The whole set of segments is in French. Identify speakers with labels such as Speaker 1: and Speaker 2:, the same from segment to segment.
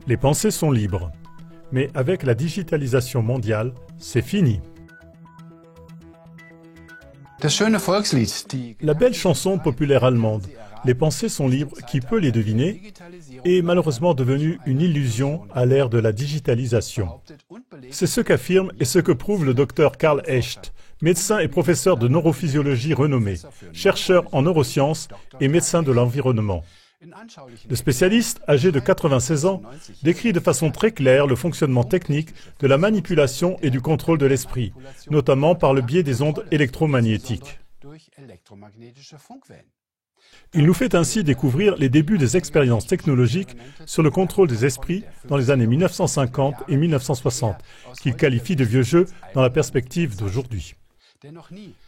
Speaker 1: Les pensées sont libres. Mais avec la digitalisation mondiale, c'est fini. La belle chanson populaire allemande, Les pensées sont libres, qui peut les deviner, est malheureusement devenue une illusion à l'ère de la digitalisation. C'est ce qu'affirme et ce que prouve le docteur Karl Echt, médecin et professeur de neurophysiologie renommé, chercheur en neurosciences et médecin de l'environnement. Le spécialiste, âgé de 96 ans, décrit de façon très claire le fonctionnement technique de la manipulation et du contrôle de l'esprit, notamment par le biais des ondes électromagnétiques. Il nous fait ainsi découvrir les débuts des expériences technologiques sur le contrôle des esprits dans les années 1950 et 1960, qu'il qualifie de vieux jeux dans la perspective d'aujourd'hui.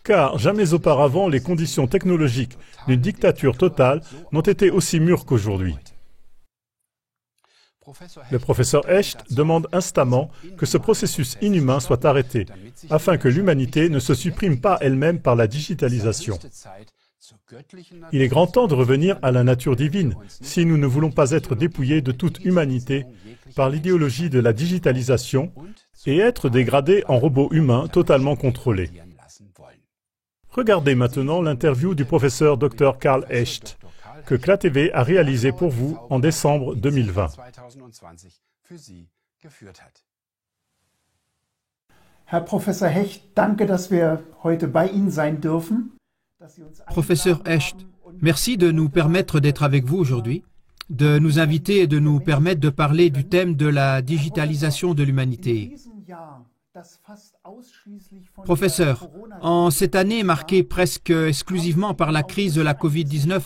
Speaker 1: Car jamais auparavant les conditions technologiques d'une dictature totale n'ont été aussi mûres qu'aujourd'hui. Le professeur Echt demande instamment que ce processus inhumain soit arrêté, afin que l'humanité ne se supprime pas elle-même par la digitalisation. Il est grand temps de revenir à la nature divine, si nous ne voulons pas être dépouillés de toute humanité par l'idéologie de la digitalisation et être dégradés en robots humains totalement contrôlés. Regardez maintenant l'interview du professeur Dr Karl Echt, que CLA-TV a réalisé pour vous en décembre 2020.
Speaker 2: Herr Professor Hecht, danke, dass wir heute bei Ihnen sein dürfen.
Speaker 3: Professeur Echt, merci de nous permettre d'être avec vous aujourd'hui, de nous inviter et de nous permettre de parler du thème de la digitalisation de l'humanité. Professeur, en cette année marquée presque exclusivement par la crise de la Covid-19,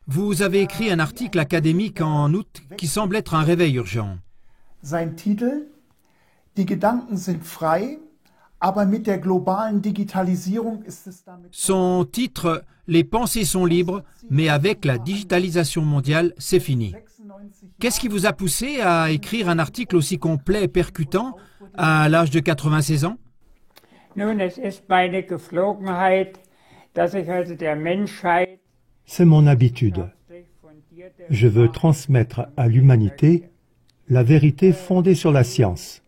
Speaker 3: vous avez écrit un article académique en août qui semble être un réveil urgent.
Speaker 2: Sein Titel, Die Gedanken sind frei, aber mit der globalen Digitalisierung ist es damit...
Speaker 3: Son titre, Les pensées sont libres, mais avec la digitalisation mondiale, c'est fini. Qu'est-ce qui vous a poussé à écrire un article aussi complet et percutant à l'âge de 96 ans?
Speaker 4: Nun, es ist meine Geflogenheit, dass ich also der Menschheit...
Speaker 5: C'est mon habitude. Je veux transmettre à l'humanité la vérité fondée sur la science.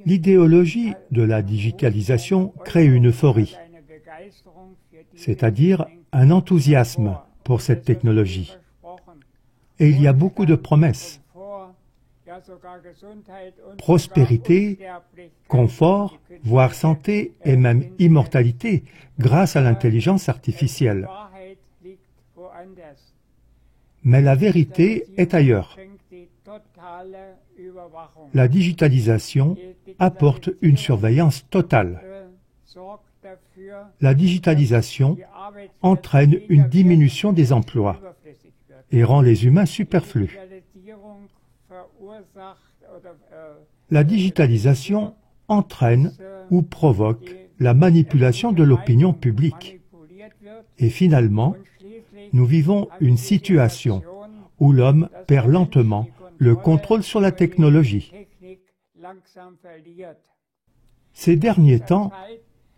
Speaker 5: L'idéologie de la digitalisation crée une euphorie, c'est-à-dire un enthousiasme pour cette technologie. Et il y a beaucoup de promesses. Prospérité, confort, voire santé et même immortalité grâce à l'intelligence artificielle. Mais la vérité est ailleurs. La digitalisation apporte une surveillance totale. La digitalisation entraîne une diminution des emplois et rend les humains superflus. La digitalisation entraîne ou provoque la manipulation de l'opinion publique. Et finalement, nous vivons une situation où l'homme perd lentement le contrôle sur la technologie. Ces derniers temps,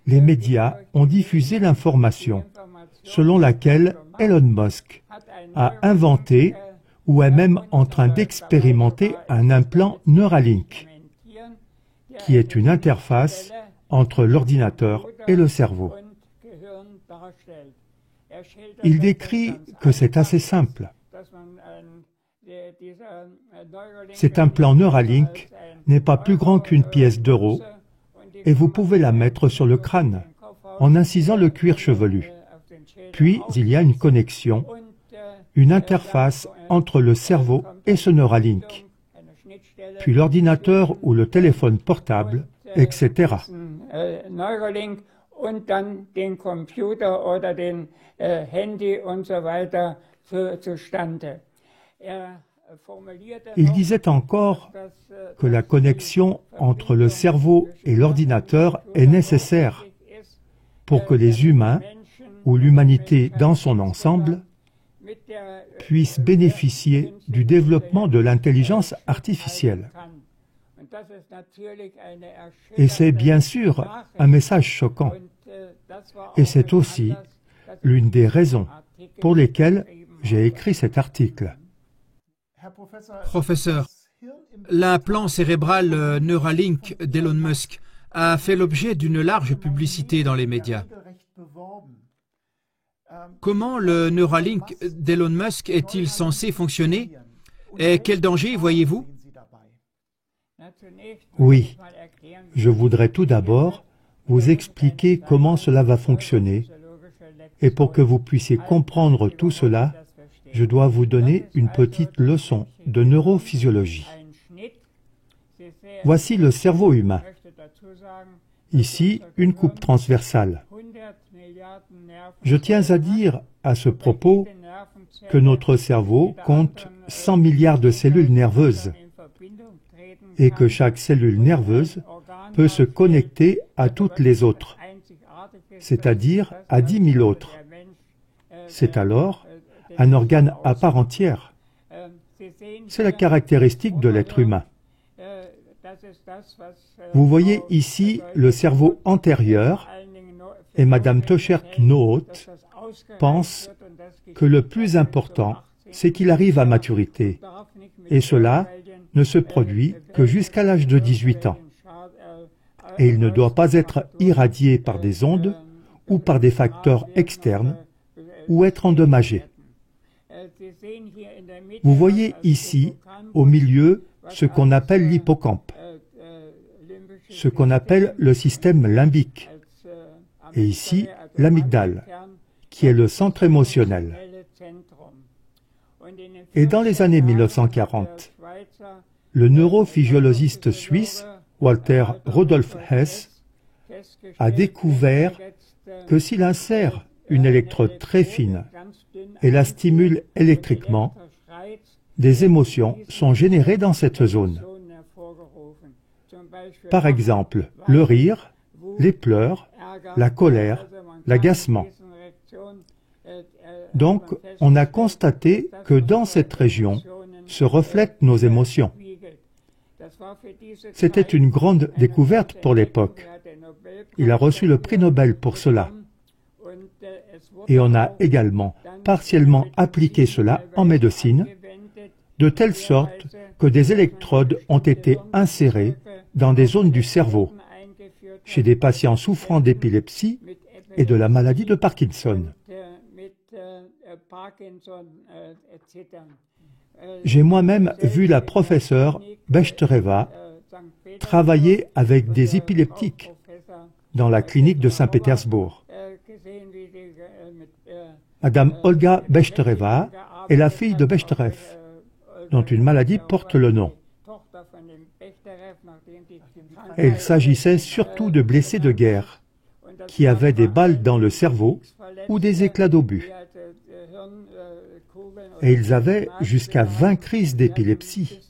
Speaker 5: les médias ont diffusé l'information selon laquelle Elon Musk a inventé ou est même en train d'expérimenter un implant Neuralink, qui est une interface entre l'ordinateur et le cerveau. Il décrit que c'est assez simple. Cet implant Neuralink n'est pas plus grand qu'une pièce d'euro et vous pouvez la mettre sur le crâne en incisant le cuir chevelu. Puis il y a une connexion, une interface entre le cerveau et ce Neuralink, puis l'ordinateur ou le téléphone portable, etc.
Speaker 4: und dann den Computer oder den Handy und so weiter zustande.
Speaker 5: Il disait encore que la connexion entre le cerveau et l'ordinateur est nécessaire pour que les humains, ou l'humanité dans son ensemble, puissent bénéficier du développement de l'intelligence artificielle. Et c'est bien sûr un message choquant. Et c'est aussi l'une des raisons pour lesquelles j'ai écrit cet article.
Speaker 3: Professeur, l'implant cérébral Neuralink d'Elon Musk a fait l'objet d'une large publicité dans les médias. Comment le Neuralink d'Elon Musk est-il censé fonctionner et quel danger voyez-vous?
Speaker 5: Oui, je voudrais tout d'abord vous expliquer comment cela va fonctionner. Et pour que vous puissiez comprendre tout cela, je dois vous donner une petite leçon de neurophysiologie. Voici le cerveau humain. Ici, une coupe transversale. Je tiens à dire à ce propos que notre cerveau compte 100 milliards de cellules nerveuses et que chaque cellule nerveuse peut se connecter à toutes les autres, c'est-à-dire à 10 000 autres. C'est alors un organe à part entière. C'est la caractéristique de l'être humain. Vous voyez ici le cerveau antérieur et Madame Tochert-Noot pense que le plus important, c'est qu'il arrive à maturité. Et cela ne se produit que jusqu'à l'âge de 18 ans. Et il ne doit pas être irradié par des ondes ou par des facteurs externes ou être endommagé. Vous voyez ici, au milieu, ce qu'on appelle l'hippocampe, ce qu'on appelle le système limbique, et ici, l'amygdale, qui est le centre émotionnel. Et dans les années 1940, le neurophysiologiste suisse Walter Rudolf Hess a découvert que s'il insère une électrode très fine et la stimule électriquement, des émotions sont générées dans cette zone. Par exemple, le rire, les pleurs, la colère, l'agacement. Donc, on a constaté que dans cette région se reflètent nos émotions. C'était une grande découverte pour l'époque. Il a reçu le prix Nobel pour cela. Et on a également partiellement appliqué cela en médecine, de telle sorte que des électrodes ont été insérées dans des zones du cerveau, chez des patients souffrant d'épilepsie et de la maladie de Parkinson. J'ai moi-même vu la professeure Bechtereva travailler avec des épileptiques dans la clinique de Saint-Pétersbourg. Madame Olga Bechtereva est la fille de Bechterev, dont une maladie porte le nom. Et il s'agissait surtout de blessés de guerre, qui avaient des balles dans le cerveau ou des éclats d'obus. Et ils avaient jusqu'à 20 crises d'épilepsie.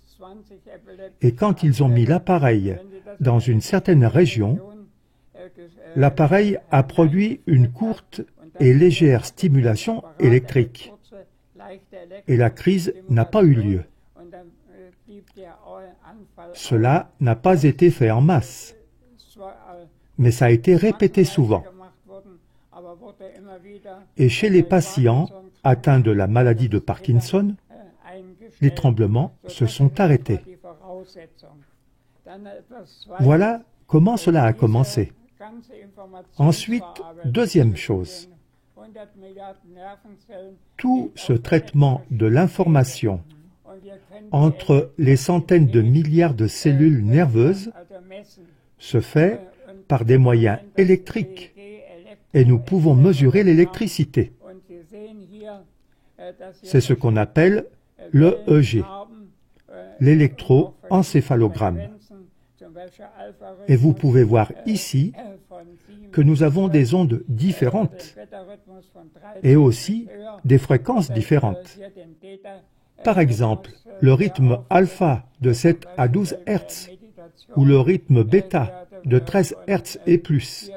Speaker 5: Et quand ils ont mis l'appareil dans une certaine région, l'appareil a produit une courte et légère stimulation électrique. Et la crise n'a pas eu lieu. Cela n'a pas été fait en masse, mais ça a été répété souvent. Et chez les patients atteints de la maladie de Parkinson, les tremblements se sont arrêtés. Voilà comment cela a commencé. Ensuite, deuxième chose, tout ce traitement de l'information entre les centaines de milliards de cellules nerveuses se fait par des moyens électriques et nous pouvons mesurer l'électricité. C'est ce qu'on appelle l'EEG, l'électroencéphalogramme. Et vous pouvez voir ici que nous avons des ondes différentes et aussi des fréquences différentes. Par exemple, le rythme alpha de 7 à 12 Hz ou le rythme bêta de 13 Hz et plus,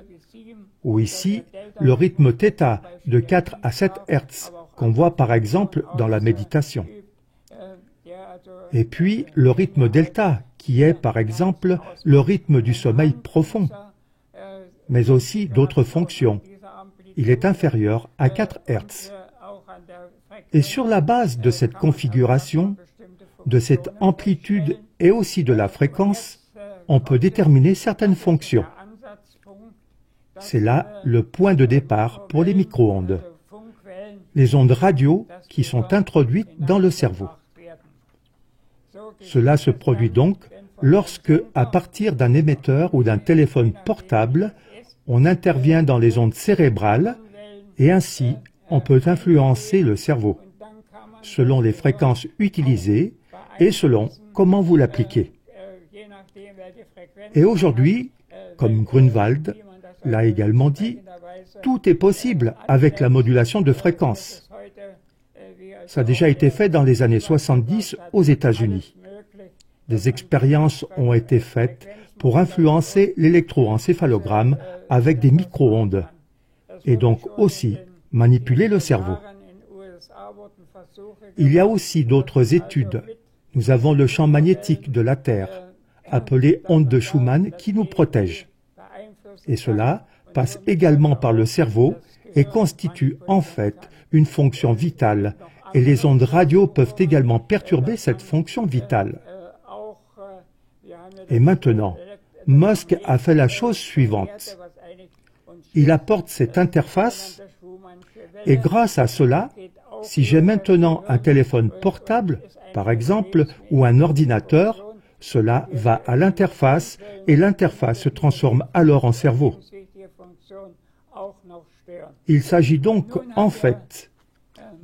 Speaker 5: ou ici le rythme θ de 4 à 7 Hz qu'on voit par exemple dans la méditation. Et puis le rythme delta qui est par exemple le rythme du sommeil profond, mais aussi d'autres fonctions. Il est inférieur à 4 Hz. Et sur la base de cette configuration, de cette amplitude et aussi de la fréquence, on peut déterminer certaines fonctions. C'est là le point de départ pour les micro-ondes. Les ondes radio qui sont introduites dans le cerveau. Cela se produit donc lorsque, à partir d'un émetteur ou d'un téléphone portable, on intervient dans les ondes cérébrales et ainsi on peut influencer le cerveau, selon les fréquences utilisées et selon comment vous l'appliquez. Et aujourd'hui, comme Grunwald l'a également dit, tout est possible avec la modulation de fréquence. Ça a déjà été fait dans les années 70 aux États-Unis. Des expériences ont été faites pour influencer l'électroencéphalogramme avec des micro-ondes et donc aussi manipuler le cerveau. Il y a aussi d'autres études. Nous avons le champ magnétique de la Terre, appelé onde de Schumann, qui nous protège. Et cela passe également par le cerveau et constitue en fait une fonction vitale. Et les ondes radio peuvent également perturber cette fonction vitale. Et maintenant, Musk a fait la chose suivante. Il apporte cette interface et grâce à cela, si j'ai maintenant un téléphone portable, par exemple, ou un ordinateur, cela va à l'interface et l'interface se transforme alors en cerveau. Il s'agit donc en fait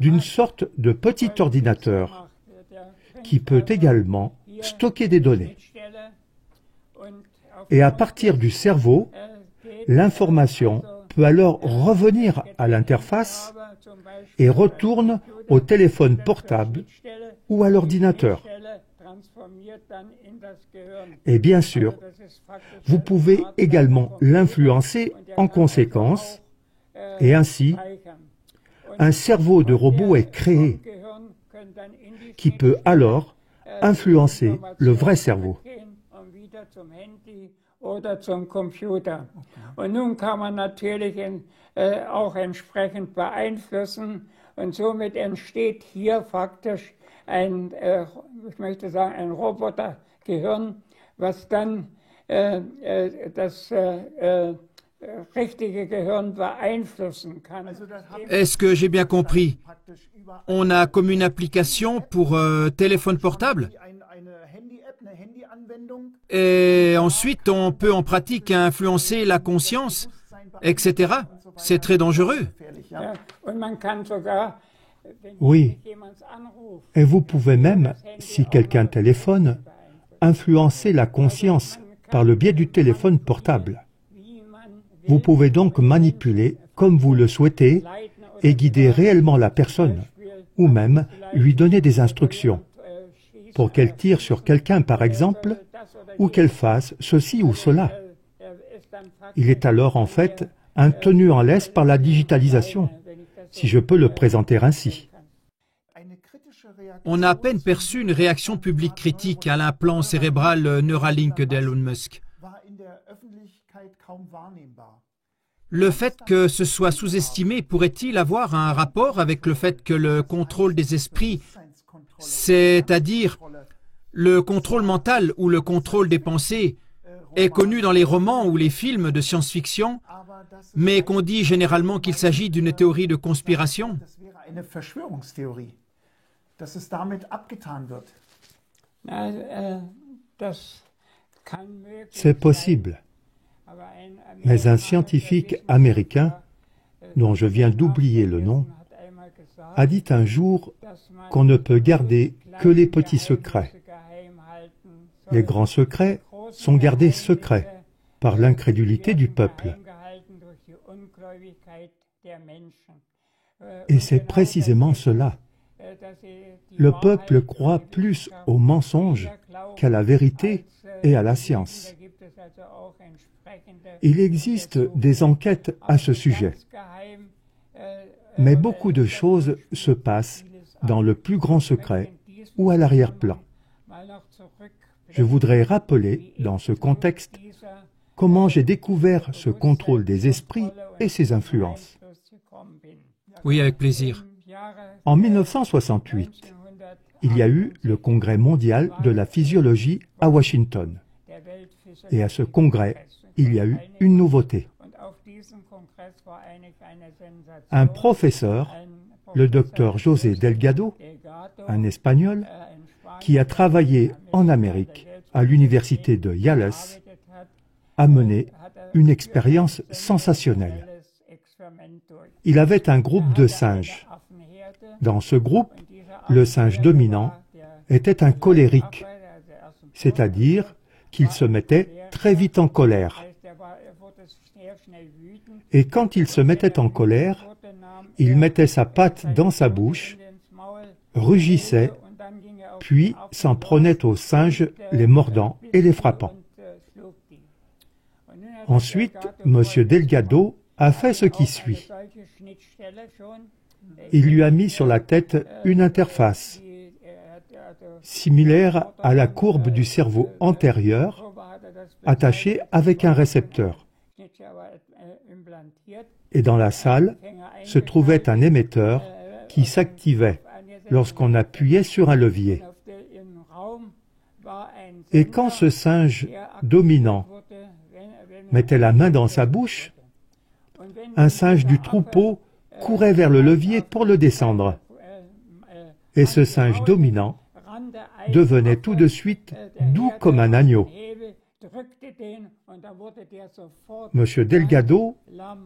Speaker 5: d'une sorte de petit ordinateur qui peut également stocker des données. Et à partir du cerveau, l'information peut alors revenir à l'interface et retourne au téléphone portable ou à l'ordinateur. Et bien sûr, vous pouvez également l'influencer en conséquence et ainsi, un cerveau de robot est créé qui peut alors influencer le vrai cerveau.
Speaker 4: Oder zum Computer. Und nun kann man natürlich auch entsprechend beeinflussen und somit entsteht hier faktisch ein, ich möchte sagen, ein Robotergehirn, was dann das richtige Gehirn beeinflussen kann.
Speaker 3: Est-ce que j'ai bien compris? On a comme une application pour téléphone portable? Et ensuite, on peut en pratique influencer la conscience, etc. C'est très dangereux.
Speaker 5: Oui. Et vous pouvez même, si quelqu'un téléphone, influencer la conscience par le biais du téléphone portable. Vous pouvez donc manipuler comme vous le souhaitez et guider réellement la personne, ou même lui donner des instructions pour qu'elle tire sur quelqu'un, par exemple, ou qu'elle fasse ceci ou cela. Il est alors en fait un tenu en laisse par la digitalisation, si je peux le présenter ainsi.
Speaker 3: On a à peine perçu une réaction publique critique à l'implant cérébral Neuralink d'Elon Musk. Le fait que ce soit sous-estimé pourrait-il avoir un rapport avec le fait que le contrôle des esprits, c'est-à-dire le contrôle mental ou le contrôle des pensées, est connu dans les romans ou les films de science-fiction, mais qu'on dit généralement qu'il s'agit d'une théorie de conspiration?
Speaker 5: C'est possible. Mais un scientifique américain, dont je viens d'oublier le nom, a dit un jour qu'on ne peut garder que les petits secrets. Les grands secrets sont gardés secrets par l'incrédulité du peuple. Et c'est précisément cela. Le peuple croit plus aux mensonges qu'à la vérité et à la science. Il existe des enquêtes à ce sujet. Mais beaucoup de choses se passent dans le plus grand secret ou à l'arrière-plan. Je voudrais rappeler, dans ce contexte, comment j'ai découvert ce contrôle des esprits et ses influences.
Speaker 3: Oui, avec plaisir.
Speaker 5: En 1968, il y a eu le Congrès mondial de la physiologie à Washington. Et à ce congrès, il y a eu une nouveauté. Un professeur, le docteur José Delgado, un Espagnol, qui a travaillé en Amérique à l'université de Yales, a mené une expérience sensationnelle. Il avait un groupe de singes. Dans ce groupe, le singe dominant était un colérique, c'est-à-dire qu'il se mettait très vite en colère. Et quand il se mettait en colère, il mettait sa patte dans sa bouche, rugissait, puis s'en prenait aux singes, les mordant et les frappant. Ensuite, M. Delgado a fait ce qui suit. Il lui a mis sur la tête une interface, similaire à la courbe du cerveau antérieur, attachée avec un récepteur. Et dans la salle se trouvait un émetteur qui s'activait lorsqu'on appuyait sur un levier. Et quand ce singe dominant mettait la main dans sa bouche, un singe du troupeau courait vers le levier pour le descendre. Et ce singe dominant devenait tout de suite doux comme un agneau. M. Delgado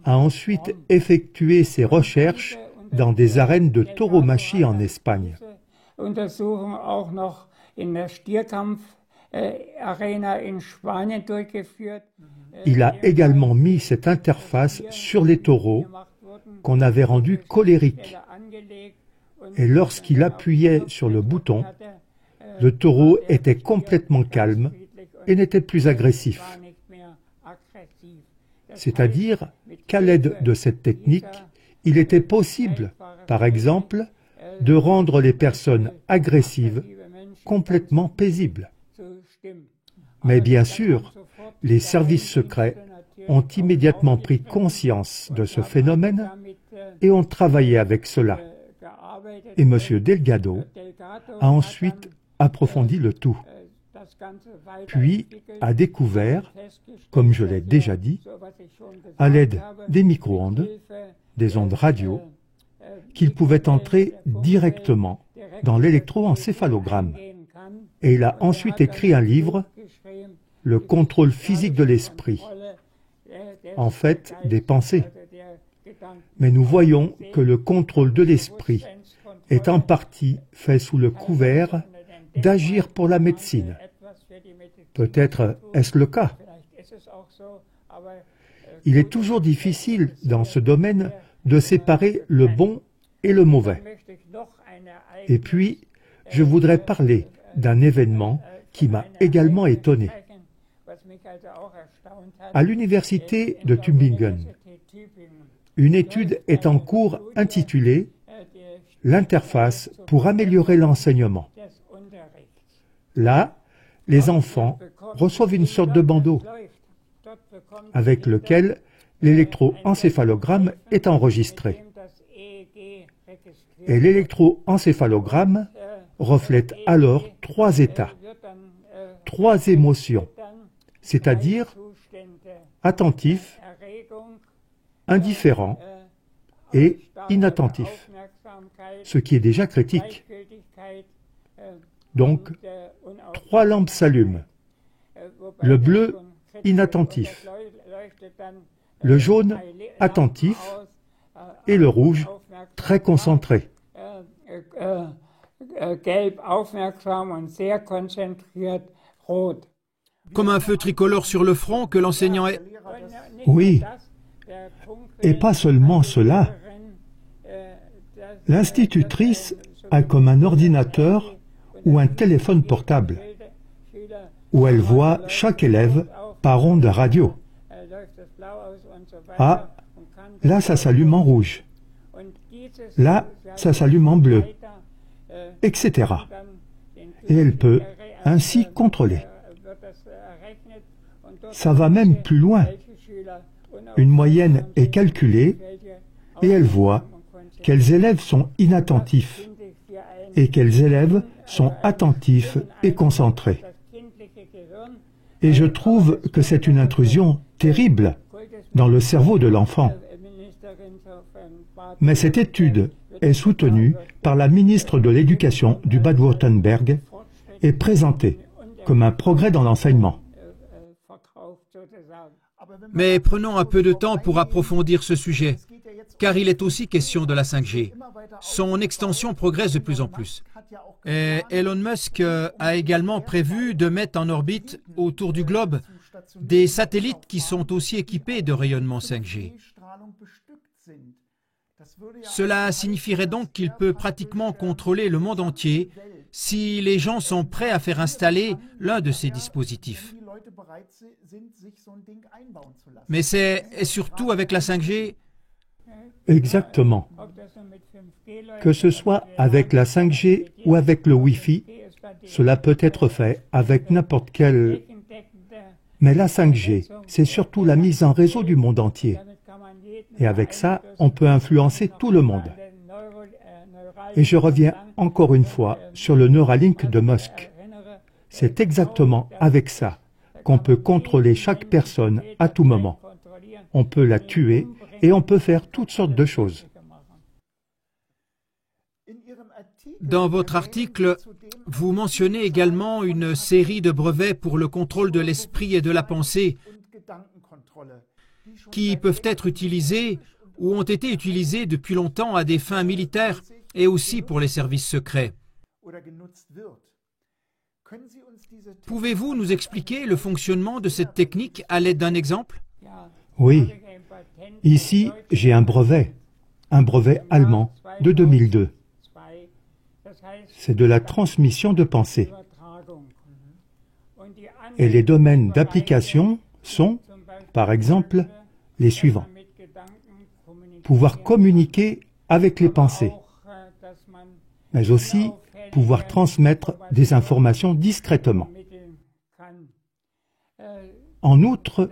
Speaker 5: a ensuite effectué ses recherches dans des arènes de tauromachie en Espagne. Il a également mis cette interface sur les taureaux qu'on avait rendus colériques. Et lorsqu'il appuyait sur le bouton, le taureau était complètement calme et n'était plus agressif. C'est-à-dire qu'à l'aide de cette technique, il était possible, par exemple, de rendre les personnes agressives complètement paisibles. Mais bien sûr, les services secrets ont immédiatement pris conscience de ce phénomène et ont travaillé avec cela. Et M. Delgado a ensuite approfondi le tout. Puis a découvert, comme je l'ai déjà dit, à l'aide des micro-ondes, des ondes radio, qu'il pouvait entrer directement dans l'électroencéphalogramme. Et il a ensuite écrit un livre, Le contrôle physique de l'esprit, en fait des pensées. Mais nous voyons que le contrôle de l'esprit est en partie fait sous le couvert d'agir pour la médecine. Peut-être est-ce le cas. Il est toujours difficile dans ce domaine de séparer le bon et le mauvais. Et puis, je voudrais parler d'un événement qui m'a également étonné. À l'université de Tübingen, une étude est en cours intitulée « L'interface pour améliorer l'enseignement ». Là, les enfants reçoivent une sorte de bandeau avec lequel l'électroencéphalogramme est enregistré. Et l'électroencéphalogramme reflète alors 3 états, 3 émotions, c'est-à-dire attentif, indifférent et inattentif, ce qui est déjà critique. Donc, 3 lampes s'allument. Le bleu, inattentif. Le jaune, attentif. Et le rouge, très concentré.
Speaker 3: Comme un feu tricolore sur le front que l'enseignant est...
Speaker 5: Oui. Et pas seulement cela. L'institutrice a comme un ordinateur ou un téléphone portable, où elle voit chaque élève par onde radio. Ah, là ça s'allume en rouge. Là, ça s'allume en bleu, etc. Et elle peut ainsi contrôler. Ça va même plus loin. Une moyenne est calculée et elle voit quels élèves sont inattentifs et quels élèves sont attentifs et concentrés. Et je trouve que c'est une intrusion terrible dans le cerveau de l'enfant. Mais cette étude est soutenue par la ministre de l'Éducation du Bade-Württemberg et présentée comme un progrès dans l'enseignement.
Speaker 3: Mais prenons un peu de temps pour approfondir ce sujet, car il est aussi question de la 5G. Son extension progresse de plus en plus. Et Elon Musk a également prévu de mettre en orbite autour du globe des satellites qui sont aussi équipés de rayonnement 5G. Cela signifierait donc qu'il peut pratiquement contrôler le monde entier si les gens sont prêts à faire installer l'un de ces dispositifs. Mais c'est surtout avec la 5G.
Speaker 5: Exactement. Que ce soit avec la 5G ou avec le Wi-Fi, cela peut être fait avec n'importe quel... Mais la 5G, c'est surtout la mise en réseau du monde entier. Et avec ça, on peut influencer tout le monde. Et je reviens encore une fois sur le Neuralink de Musk. C'est exactement avec ça qu'on peut contrôler chaque personne à tout moment. On peut la tuer et on peut faire toutes sortes de choses.
Speaker 3: Dans votre article, vous mentionnez également une série de brevets pour le contrôle de l'esprit et de la pensée qui peuvent être utilisés ou ont été utilisés depuis longtemps à des fins militaires et aussi pour les services secrets. Pouvez-vous nous expliquer le fonctionnement de cette technique à l'aide d'un exemple?
Speaker 5: Oui. Ici, j'ai un brevet allemand de 2002. C'est de la transmission de pensée. Et les domaines d'application sont, par exemple, les suivants. Pouvoir communiquer avec les pensées, mais aussi pouvoir transmettre des informations discrètement. En outre,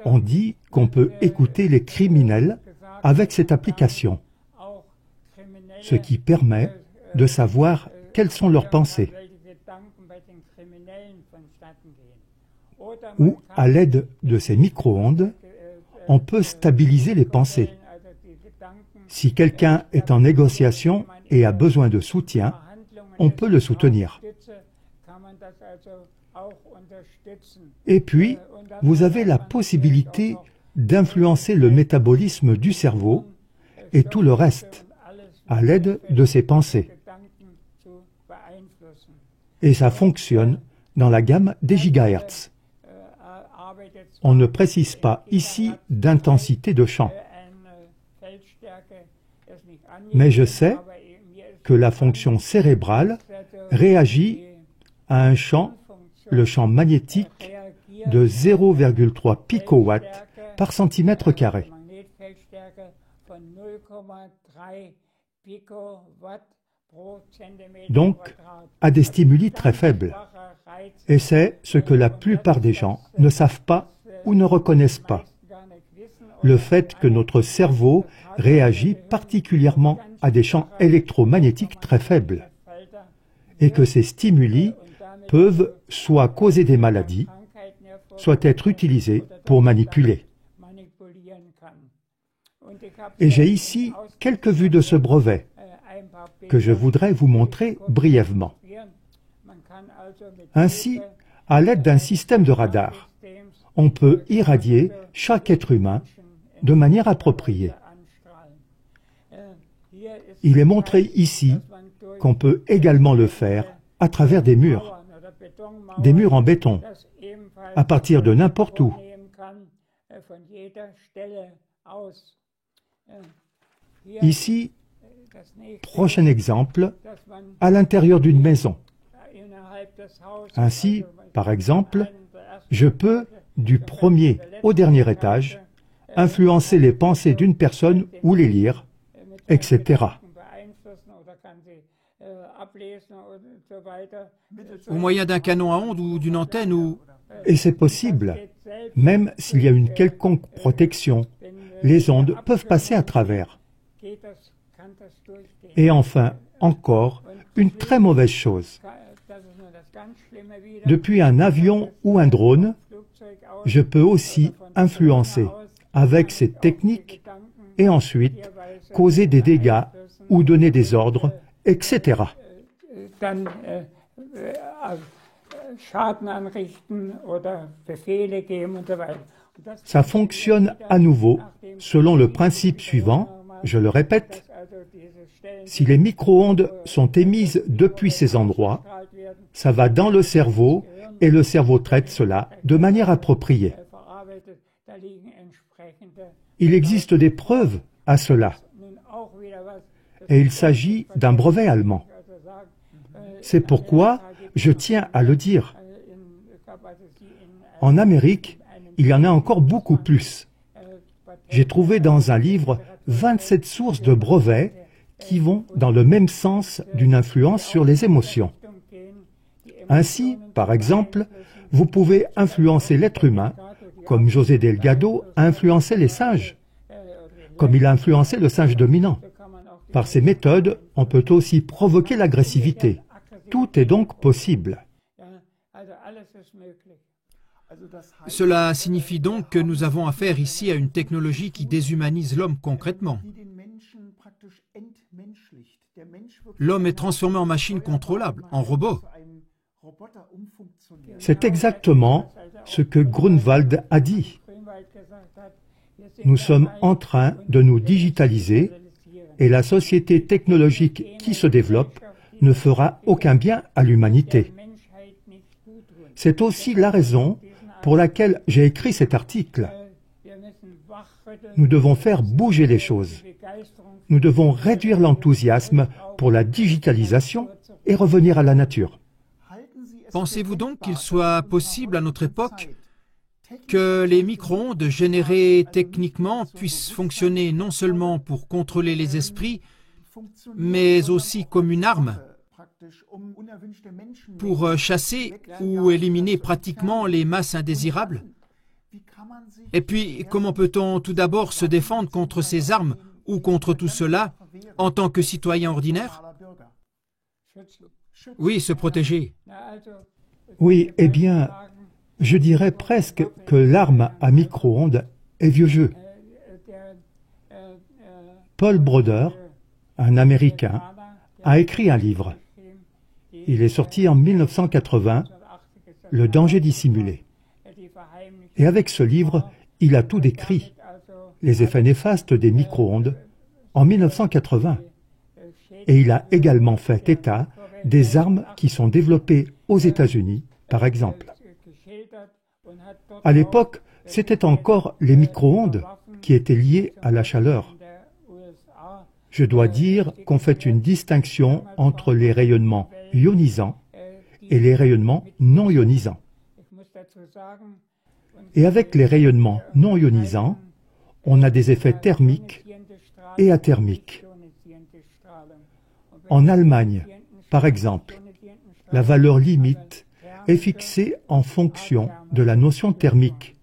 Speaker 5: on dit qu'on peut écouter les criminels avec cette application, ce qui permet de savoir quelles sont leurs pensées. Ou, à l'aide de ces micro-ondes, on peut stabiliser les pensées. Si quelqu'un est en négociation et a besoin de soutien, on peut le soutenir. Et puis, vous avez la possibilité d'influencer le métabolisme du cerveau et tout le reste à l'aide de ces pensées. Et ça fonctionne dans la gamme des gigahertz. On ne précise pas ici d'intensité de champ. Mais je sais que la fonction cérébrale réagit à un champ, le champ magnétique, de 0,3 picowatts par centimètre carré. Donc, à des stimuli très faibles. Et c'est ce que la plupart des gens ne savent pas ou ne reconnaissent pas. Le fait que notre cerveau réagit particulièrement à des champs électromagnétiques très faibles et que ces stimuli peuvent soit causer des maladies, soit être utilisés pour manipuler. Et j'ai ici quelques vues de ce brevet que je voudrais vous montrer brièvement. Ainsi, à l'aide d'un système de radar, on peut irradier chaque être humain de manière appropriée. Il est montré ici qu'on peut également le faire à travers des murs en béton, à partir de n'importe où. Ici, prochain exemple, à l'intérieur d'une maison. Ainsi, par exemple, je peux, du premier au dernier étage, influencer les pensées d'une personne ou les lire, etc.
Speaker 3: Au moyen d'un canon à ondes ou d'une antenne ou...
Speaker 5: Et c'est possible. Même s'il y a une quelconque protection, les ondes peuvent passer à travers. Et enfin, encore, une très mauvaise chose. Depuis un avion ou un drone, je peux aussi influencer avec cette technique et ensuite causer des dégâts ou donner des ordres, etc. Ça fonctionne à nouveau selon le principe suivant, je le répète, si les micro-ondes sont émises depuis ces endroits, ça va dans le cerveau et le cerveau traite cela de manière appropriée. Il existe des preuves à cela. Et il s'agit d'un brevet allemand. C'est pourquoi je tiens à le dire. En Amérique, il y en a encore beaucoup plus. J'ai trouvé dans un livre 27 sources de brevets qui vont dans le même sens d'une influence sur les émotions. Ainsi, par exemple, vous pouvez influencer l'être humain, comme José Delgado a influencé les singes, comme il a influencé le singe dominant. Par ces méthodes, on peut aussi provoquer l'agressivité. Tout est donc possible.
Speaker 3: Cela signifie donc que nous avons affaire ici à une technologie qui déshumanise l'homme concrètement. L'homme est transformé en machine contrôlable, en robot.
Speaker 5: C'est exactement ce que Grunwald a dit. Nous sommes en train de nous digitaliser et la société technologique qui se développe ne fera aucun bien à l'humanité. C'est aussi la raison pour laquelle j'ai écrit cet article. Nous devons faire bouger les choses. Nous devons réduire l'enthousiasme pour la digitalisation et revenir à la nature.
Speaker 3: Pensez-vous donc qu'il soit possible à notre époque que les micro-ondes générées techniquement puissent fonctionner non seulement pour contrôler les esprits, mais aussi comme une arme pour chasser ou éliminer pratiquement les masses indésirables? Et puis, comment peut-on tout d'abord se défendre contre ces armes ou contre tout cela en tant que citoyen ordinaire? Oui, se protéger.
Speaker 5: Oui, eh bien, je dirais presque que l'arme à micro-ondes est vieux jeu. Paul Broder, un Américain, a écrit un livre. Il est sorti en 1980, Le danger dissimulé. Et avec ce livre, il a tout décrit, les effets néfastes des micro-ondes, en 1980. Et il a également fait état des armes qui sont développées aux États-Unis, par exemple. À l'époque, c'était encore les micro-ondes qui étaient liées à la chaleur. Je dois dire qu'on fait une distinction entre les rayonnements ionisants et les rayonnements non ionisants. Et avec les rayonnements non ionisants, on a des effets thermiques et athermiques. En Allemagne, par exemple, la valeur limite est fixée en fonction de la notion thermique,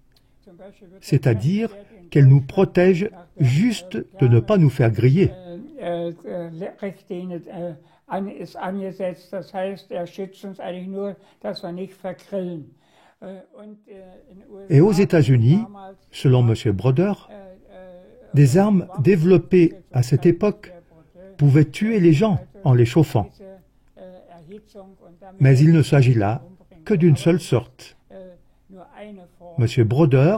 Speaker 5: c'est-à-dire qu'elle nous protège juste de ne pas nous faire griller. Et aux États-Unis, selon M. Broder, des armes développées à cette époque pouvaient tuer les gens en les chauffant. Mais il ne s'agit là que d'une seule sorte. M. Broder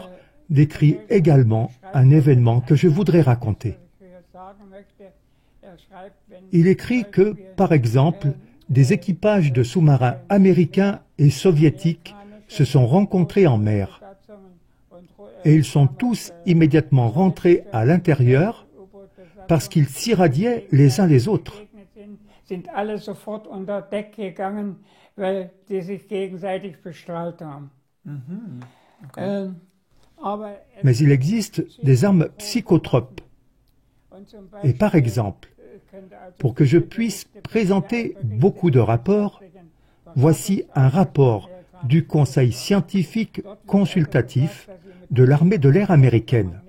Speaker 5: décrit également un événement que je voudrais raconter. Il écrit que, par exemple, des équipages de sous-marins américains et soviétiques se sont rencontrés en mer. Et ils sont tous immédiatement rentrés à l'intérieur parce qu'ils s'irradiaient les uns les autres. Mais il existe des armes psychotropes. Et par exemple, pour que je puisse présenter beaucoup de rapports, voici un rapport du Conseil scientifique consultatif de l'armée de l'air américaine.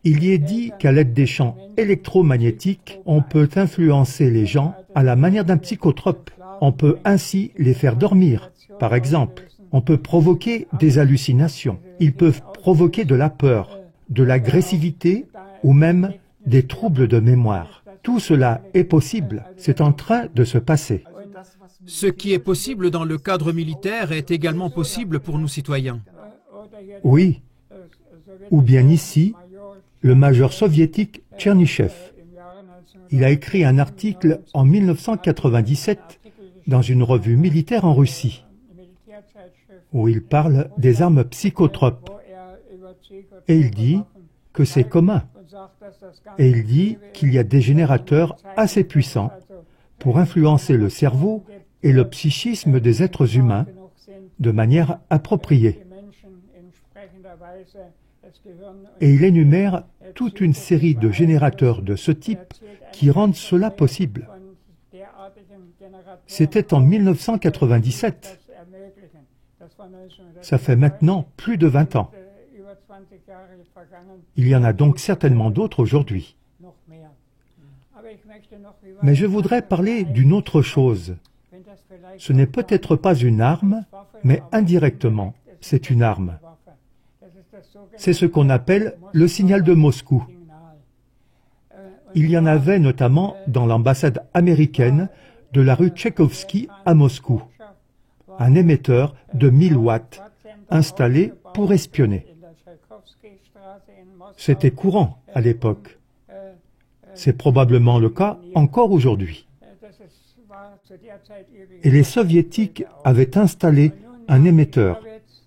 Speaker 5: il y est dit qu'à l'aide des champs électromagnétiques, on peut influencer les gens à la manière d'un psychotrope. On peut ainsi les faire dormir, par exemple. On peut provoquer des hallucinations. Ils peuvent provoquer de la peur, de l'agressivité ou même des troubles de mémoire. Tout cela est possible. C'est en train de se passer.
Speaker 3: Ce qui est possible dans le cadre militaire est également possible pour nous citoyens.
Speaker 5: Oui. Ou bien ici, le major soviétique Tchernychev. Il a écrit un article en 1997 dans une revue militaire en Russie, où il parle des armes psychotropes. Et il dit que c'est commun. Et il dit qu'il y a des générateurs assez puissants pour influencer le cerveau et le psychisme des êtres humains de manière appropriée. Et il énumère toute une série de générateurs de ce type qui rendent cela possible. C'était en 1997. Ça fait maintenant plus de 20 ans. Il y en a donc certainement d'autres aujourd'hui. Mais je voudrais parler d'une autre chose. Ce n'est peut-être pas une arme, mais indirectement, c'est une arme. C'est ce qu'on appelle le signal de Moscou. Il y en avait notamment dans l'ambassade américaine de la rue Tchaïkovski à Moscou. Un émetteur de 1000 watts installé pour espionner. C'était courant à l'époque. C'est probablement le cas encore aujourd'hui. Et les soviétiques avaient installé un émetteur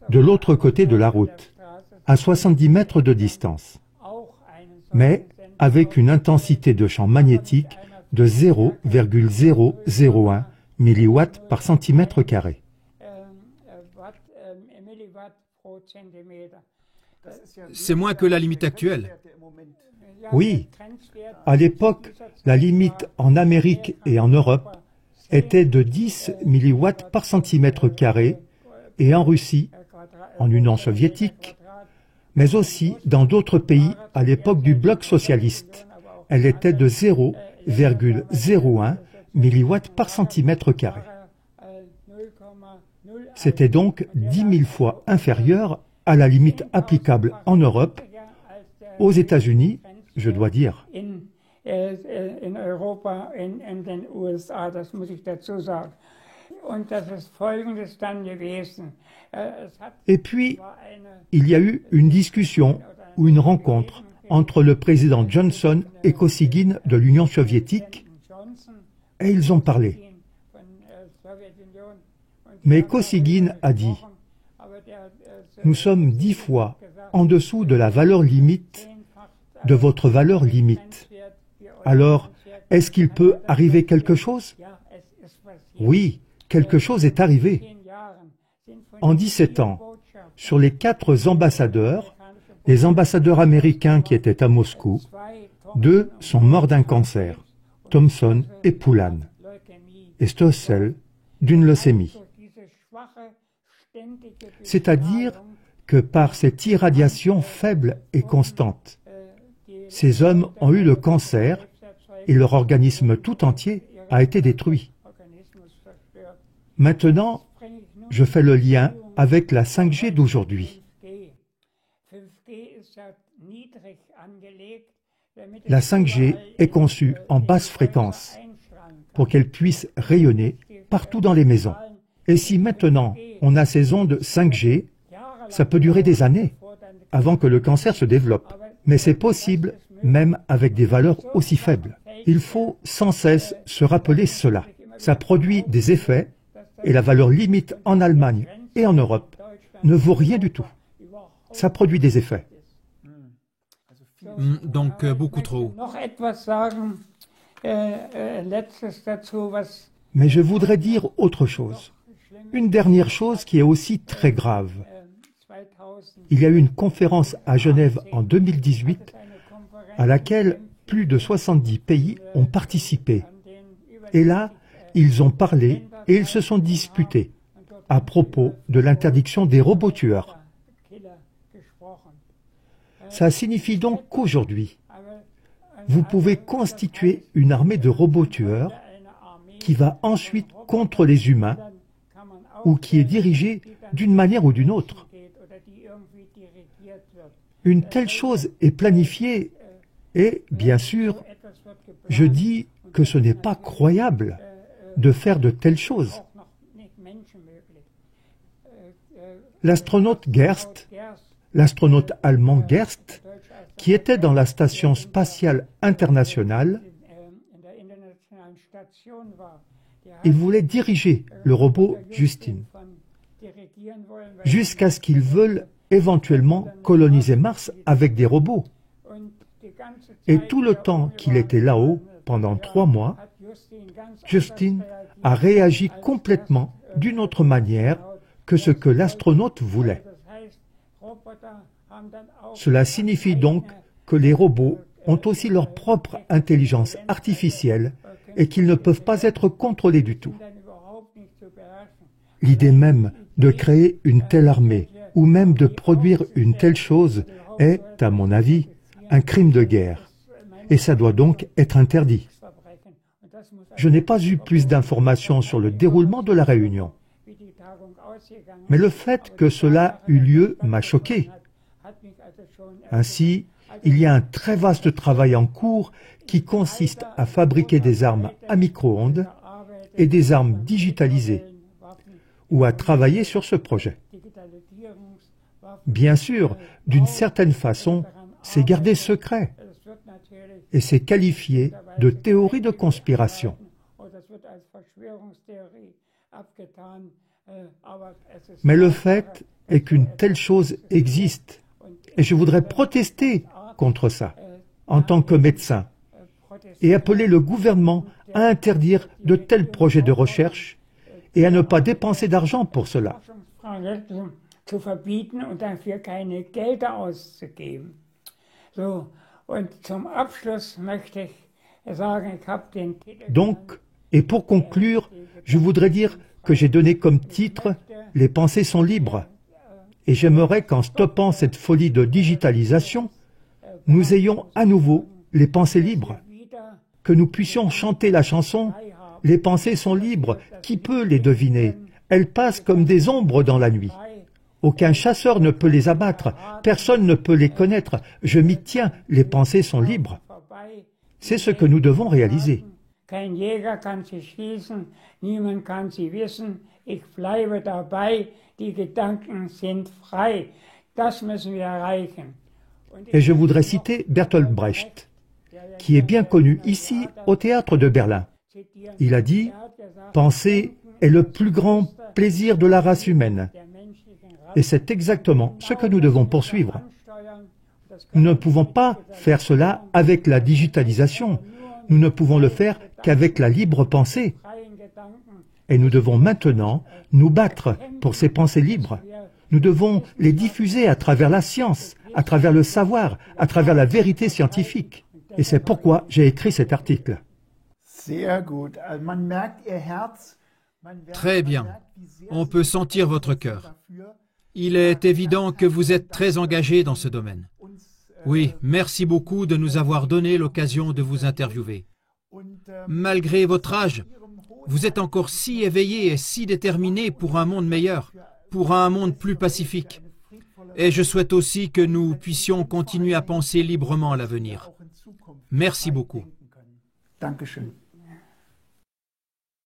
Speaker 5: de l'autre côté de la route, à 70 mètres de distance, mais avec une intensité de champ magnétique de 0,001 milliwatts par centimètre carré.
Speaker 3: C'est moins que la limite actuelle.
Speaker 5: Oui, à l'époque, la limite en Amérique et en Europe était de 10 milliwatts par centimètre carré et en Russie, en Union soviétique, mais aussi dans d'autres pays à l'époque du bloc socialiste. Elle était de 0,01 milliwatts par centimètre carré. C'était donc 10 000 fois inférieur à la limite applicable en Europe, aux États-Unis, je dois dire. Et puis, il y a eu une discussion ou une rencontre entre le président Johnson et Kosygin de l'Union soviétique, et ils ont parlé. Mais Kosygin a dit « Nous sommes 10 fois en dessous de la valeur limite de votre valeur limite. Alors, est-ce qu'il peut arriver quelque chose ? Oui, quelque chose est arrivé. En 17 ans, sur les 4 ambassadeurs, les ambassadeurs américains qui étaient à Moscou, 2 sont morts d'un cancer, Thompson et Poulan, et Stossel d'une leucémie. C'est-à-dire que par cette irradiation faible et constante, ces hommes ont eu le cancer et leur organisme tout entier a été détruit. Maintenant, je fais le lien avec la 5G d'aujourd'hui. La 5G est conçue en basse fréquence pour qu'elle puisse rayonner partout dans les maisons. Et si maintenant on a ces ondes 5G, ça peut durer des années avant que le cancer se développe. Mais c'est possible même avec des valeurs aussi faibles. Il faut sans cesse se rappeler cela. Ça produit des effets et la valeur limite en Allemagne et en Europe ne vaut rien du tout. Ça produit des effets.
Speaker 3: Donc beaucoup trop.
Speaker 5: Mais je voudrais dire autre chose. Une dernière chose qui est aussi très grave. Il y a eu une conférence à Genève en 2018 à laquelle plus de 70 pays ont participé. Et là, ils ont parlé et ils se sont disputés à propos de l'interdiction des robots tueurs. Ça signifie donc qu'aujourd'hui, vous pouvez constituer une armée de robots tueurs qui va ensuite contre les humains ou qui est dirigée d'une manière ou d'une autre. Une telle chose est planifiée et, bien sûr, je dis que ce n'est pas croyable de faire de telles choses. L'astronaute Gerst, l'astronaute allemand Gerst, qui était dans la Station spatiale internationale, il voulait diriger le robot Justin, jusqu'à ce qu'il veuille éventuellement coloniser Mars avec des robots. Et tout le temps qu'il était là-haut, pendant 3 mois, Justin a réagi complètement d'une autre manière que ce que l'astronaute voulait. Cela signifie donc que les robots ont aussi leur propre intelligence artificielle et qu'ils ne peuvent pas être contrôlés du tout. L'idée même de créer une telle armée ou même de produire une telle chose est, à mon avis, un crime de guerre. Et ça doit donc être interdit. Je n'ai pas eu plus d'informations sur le déroulement de la réunion. Mais le fait que cela eut lieu m'a choqué. Ainsi, il y a un très vaste travail en cours qui consiste à fabriquer des armes à micro-ondes et des armes digitalisées, ou à travailler sur ce projet. Bien sûr, d'une certaine façon, c'est gardé secret et c'est qualifié de théorie de conspiration. Mais le fait est qu'une telle chose existe et je voudrais protester contre ça en tant que médecin et appeler le gouvernement à interdire de tels projets de recherche et à ne pas dépenser d'argent pour cela. Donc, et pour conclure, je voudrais dire que j'ai donné comme titre « Les pensées sont libres ». Et j'aimerais qu'en stoppant cette folie de digitalisation, nous ayons à nouveau les pensées libres. Que nous puissions chanter la chanson « Les pensées sont libres, qui peut les deviner? Elles passent comme des ombres dans la nuit. Aucun chasseur ne peut les abattre, personne ne peut les connaître. Je m'y tiens, les pensées sont libres. » C'est ce que nous devons réaliser.
Speaker 4: Kein Jäger kann sie schießen, niemand kann sie wissen. Ich bleibe dabei, die Gedanken sind frei. Das müssen wir erreichen.
Speaker 5: Et je voudrais citer Bertolt Brecht, qui est bien connu ici au théâtre de Berlin. Il a dit « Penser est le plus grand plaisir de la race humaine. » Et c'est exactement ce que nous devons poursuivre. Nous ne pouvons pas faire cela avec la digitalisation. Nous ne pouvons le faire qu'avec la libre pensée. Et nous devons maintenant nous battre pour ces pensées libres. Nous devons les diffuser à travers la science, à travers le savoir, à travers la vérité scientifique. Et c'est pourquoi j'ai écrit cet article.
Speaker 3: Très bien. On peut sentir votre cœur. Il est évident que vous êtes très engagé dans ce domaine. Oui, merci beaucoup de nous avoir donné l'occasion de vous interviewer. Malgré votre âge, vous êtes encore si éveillé et si déterminé pour un monde meilleur, pour un monde plus pacifique. Et je souhaite aussi que nous puissions continuer à penser librement à l'avenir. Merci beaucoup.
Speaker 2: Dankeschön.